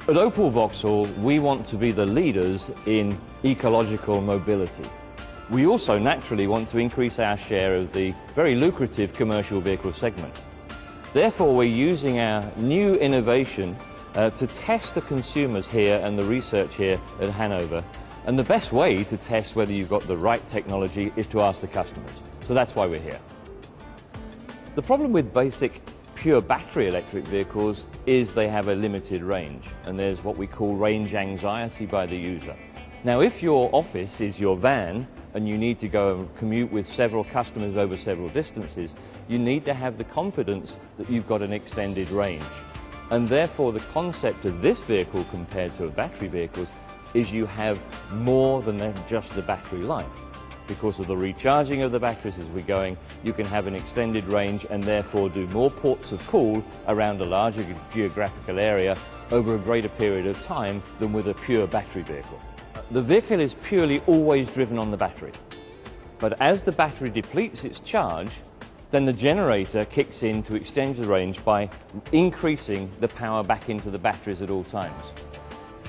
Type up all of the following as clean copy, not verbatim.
At Opel Vauxhall, we want to be the leaders in ecological mobility. We also naturally want to increase our share of the very lucrative commercial vehicle segment. Therefore, we're using our new innovation to test the consumers here and the research here at Hanover. And the best way to test whether you've got the right technology is to ask the customers. So that's why we're here. The problem with basic pure battery electric vehicles is they have a limited range, and there's what we call range anxiety by the user. Now, if your office is your van and you need to go and commute with several customers over several distances, you need to have the confidence that you've got an extended range. And therefore, the concept of this vehicle compared to a battery vehicle is you have more than just the battery life. Because of the recharging of the batteries as we're going, you can have an extended range and therefore do more ports of call around a larger geographical area over a greater period of time than with a pure battery vehicle. The vehicle is purely always driven on the battery. But as the battery depletes its charge, then the generator kicks in to extend the range by increasing the power back into the batteries at all times.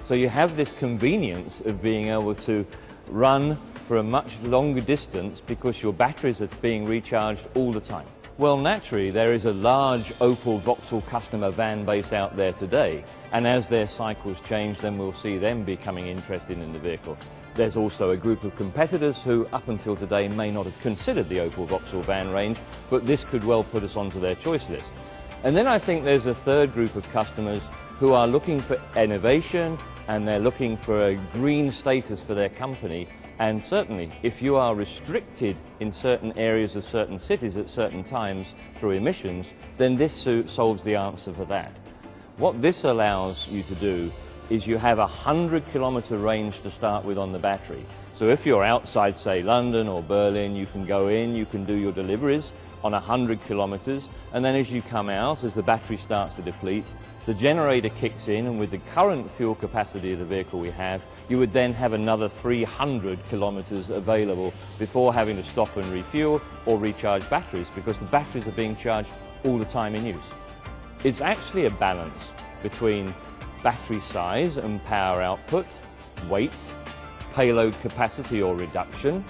So you have this convenience of being able to run for a much longer distance because your batteries are being recharged all the time. Well, naturally, there is a large Opel Vauxhall customer van base out there today, and as their cycles change, then we'll see them becoming interested in the vehicle. There's also a group of competitors who, up until today, may not have considered the Opel Vauxhall van range, but this could well put us onto their choice list. And then I think there's a third group of customers who are looking for innovation, and they're looking for a green status for their company. And certainly, if you are restricted in certain areas of certain cities at certain times through emissions, then this solves the answer for that. What this allows you to do is you have a 100-kilometre range to start with on the battery. So if you're outside, say, London or Berlin, you can go in, you can do your deliveries on 100 kilometres, and then as you come out, as the battery starts to deplete, the generator kicks in, and with the current fuel capacity of the vehicle we have, you would then have another 300 kilometres available before having to stop and refuel or recharge batteries, because the batteries are being charged all the time in use. It's actually a balance between battery size and power output, weight, payload capacity or reduction,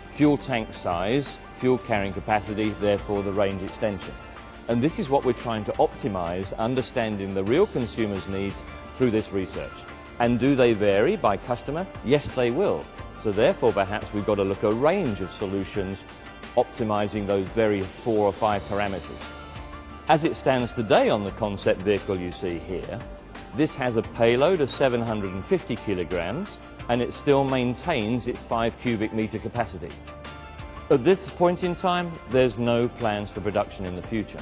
fuel tank size, fuel carrying capacity, therefore the range extension. And this is what we're trying to optimize, understanding the real consumer's needs through this research. And do they vary by customer? Yes, they will. So therefore, perhaps we've got to look at a range of solutions optimizing those very 4 or 5 parameters. As it stands today on the concept vehicle you see here, this has a payload of 750 kilograms, and it still maintains its 5 cubic meter capacity. At this point in time, there's no plans for production in the future.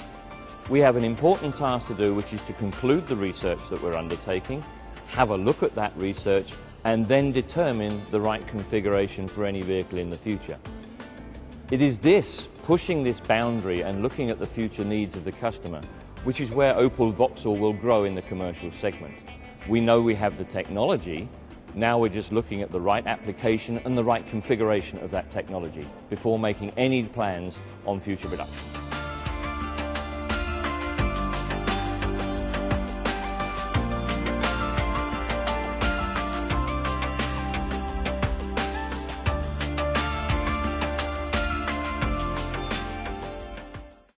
We have an important task to do, which is to conclude the research that we're undertaking, have a look at that research, and then determine the right configuration for any vehicle in the future. It is this, pushing this boundary and looking at the future needs of the customer, which is where Opel Vauxhall will grow in the commercial segment. We know we have the technology. Now we're just looking at the right application and the right configuration of that technology before making any plans on future production.